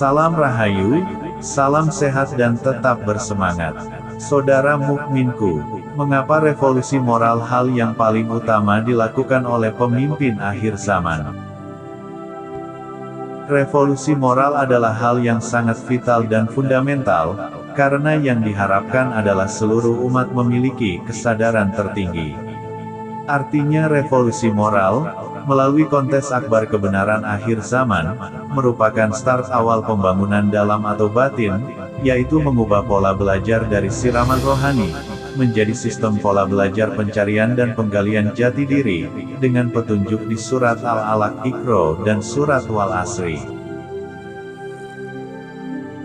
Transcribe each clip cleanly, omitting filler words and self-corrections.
Salam Rahayu, salam sehat dan tetap bersemangat. Saudara mukminku, mengapa revolusi moral hal yang paling utama dilakukan oleh pemimpin akhir zaman? Revolusi moral adalah hal yang sangat vital dan fundamental, karena yang diharapkan adalah seluruh umat memiliki kesadaran tertinggi. Artinya revolusi moral, melalui kontes akbar kebenaran akhir zaman, merupakan start awal pembangunan dalam atau batin, yaitu mengubah pola belajar dari siraman rohani, menjadi sistem pola belajar pencarian dan penggalian jati diri, dengan petunjuk di surat Al-Alaq Iqra dan surat Wal Asri.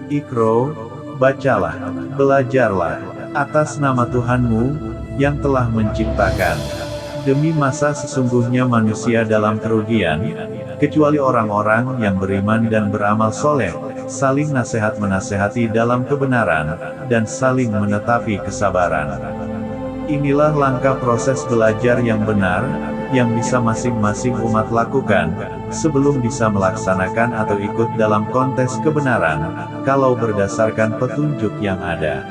Iqra, bacalah, belajarlah, atas nama Tuhanmu, yang telah menciptakan. Demi masa sesungguhnya manusia dalam kerugian, kecuali orang-orang yang beriman dan beramal soleh, saling nasihat-menasehati dalam kebenaran, dan saling menetapi kesabaran. Inilah langkah proses belajar yang benar, yang bisa masing-masing umat lakukan, sebelum bisa melaksanakan atau ikut dalam kontes kebenaran, kalau berdasarkan petunjuk yang ada.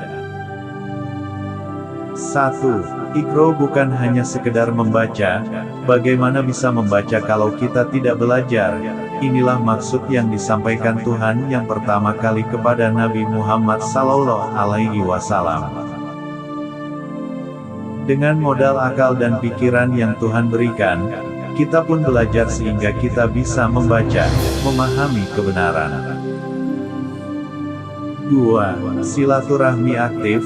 1. Iqra bukan hanya sekedar membaca. Bagaimana bisa membaca kalau kita tidak belajar? Inilah maksud yang disampaikan Tuhan yang pertama kali kepada Nabi Muhammad SAW. Dengan modal akal dan pikiran yang Tuhan berikan, kita pun belajar sehingga kita bisa membaca, memahami kebenaran. 2. Silaturahmi aktif.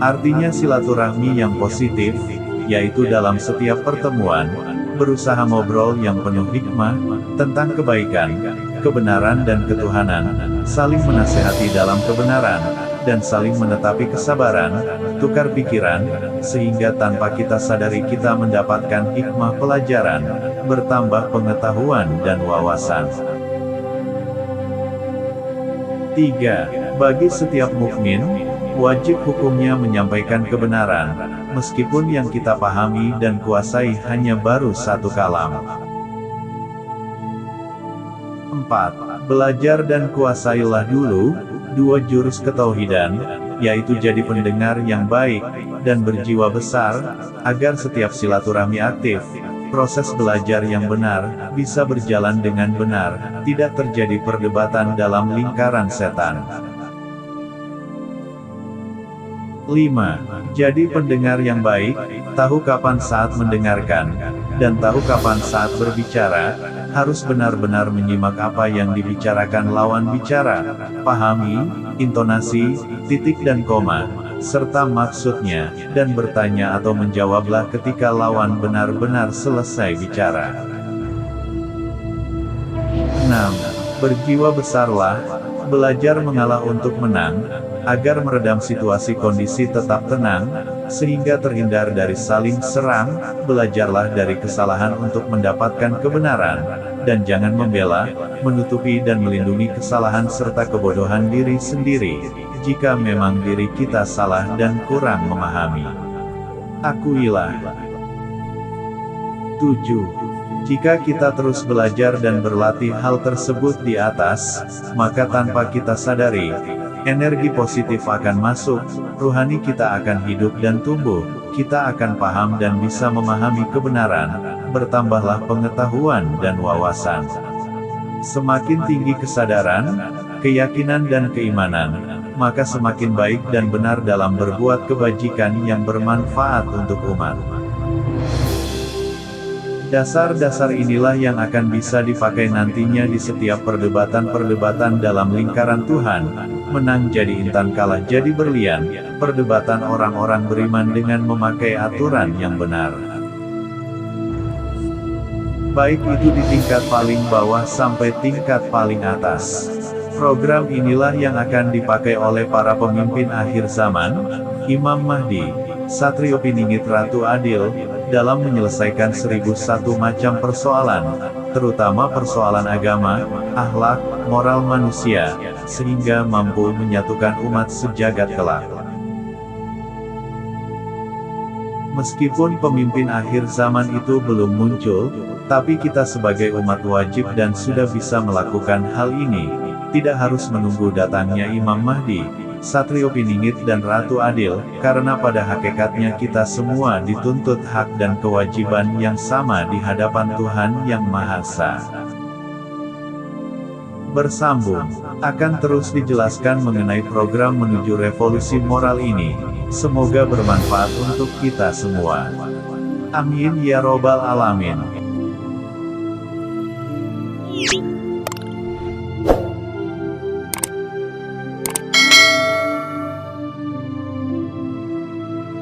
Artinya silaturahmi yang positif, yaitu dalam setiap pertemuan, berusaha ngobrol yang penuh hikmah, tentang kebaikan, kebenaran dan ketuhanan, saling menasehati dalam kebenaran, dan saling menetapi kesabaran, tukar pikiran, sehingga tanpa kita sadari kita mendapatkan hikmah pelajaran, bertambah pengetahuan dan wawasan. 3. Bagi setiap mukmin, wajib hukumnya menyampaikan kebenaran, meskipun yang kita pahami dan kuasai hanya baru satu kalam. 4. Belajar dan kuasailah dulu dua jurus ketauhidan, yaitu jadi pendengar yang baik, dan berjiwa besar, agar setiap silaturahmi aktif, proses belajar yang benar, bisa berjalan dengan benar, tidak terjadi perdebatan dalam lingkaran setan. 5. Jadi pendengar yang baik, tahu kapan saat mendengarkan, dan tahu kapan saat berbicara, harus benar-benar menyimak apa yang dibicarakan lawan bicara, pahami, intonasi, titik dan koma, serta maksudnya, dan bertanya atau menjawablah ketika lawan benar-benar selesai bicara. 6. Berjiwa besarlah, belajar mengalah untuk menang, agar meredam situasi kondisi tetap tenang, sehingga terhindar dari saling serang. Belajarlah dari kesalahan untuk mendapatkan kebenaran, dan jangan membela, menutupi dan melindungi kesalahan serta kebodohan diri sendiri, jika memang diri kita salah dan kurang memahami. Akuilah. 7. Jika kita terus belajar dan berlatih hal tersebut di atas, maka tanpa kita sadari, energi positif akan masuk, rohani kita akan hidup dan tumbuh, kita akan paham dan bisa memahami kebenaran, bertambahlah pengetahuan dan wawasan. Semakin tinggi kesadaran, keyakinan dan keimanan, maka semakin baik dan benar dalam berbuat kebajikan yang bermanfaat untuk umat. Dasar-dasar inilah yang akan bisa dipakai nantinya di setiap perdebatan-perdebatan dalam lingkaran Tuhan, menang jadi intan kalah jadi berlian, perdebatan orang-orang beriman dengan memakai aturan yang benar. Baik itu di tingkat paling bawah sampai tingkat paling atas. Program inilah yang akan dipakai oleh para pemimpin akhir zaman, Imam Mahdi, Satrio Piningit Ratu Adil, dalam menyelesaikan 1001 macam persoalan, terutama persoalan agama, akhlak, moral manusia, sehingga mampu menyatukan umat sejagat kelak. Meskipun pemimpin akhir zaman itu belum muncul, tapi kita sebagai umat wajib dan sudah bisa melakukan hal ini, tidak harus menunggu datangnya Imam Mahdi, Satrio Piningit dan Ratu Adil, karena pada hakikatnya kita semua dituntut hak dan kewajiban yang sama di hadapan Tuhan Yang Maha Esa. Bersambung, akan terus dijelaskan mengenai program menuju revolusi moral ini. Semoga bermanfaat untuk kita semua. Amin ya robbal alamin.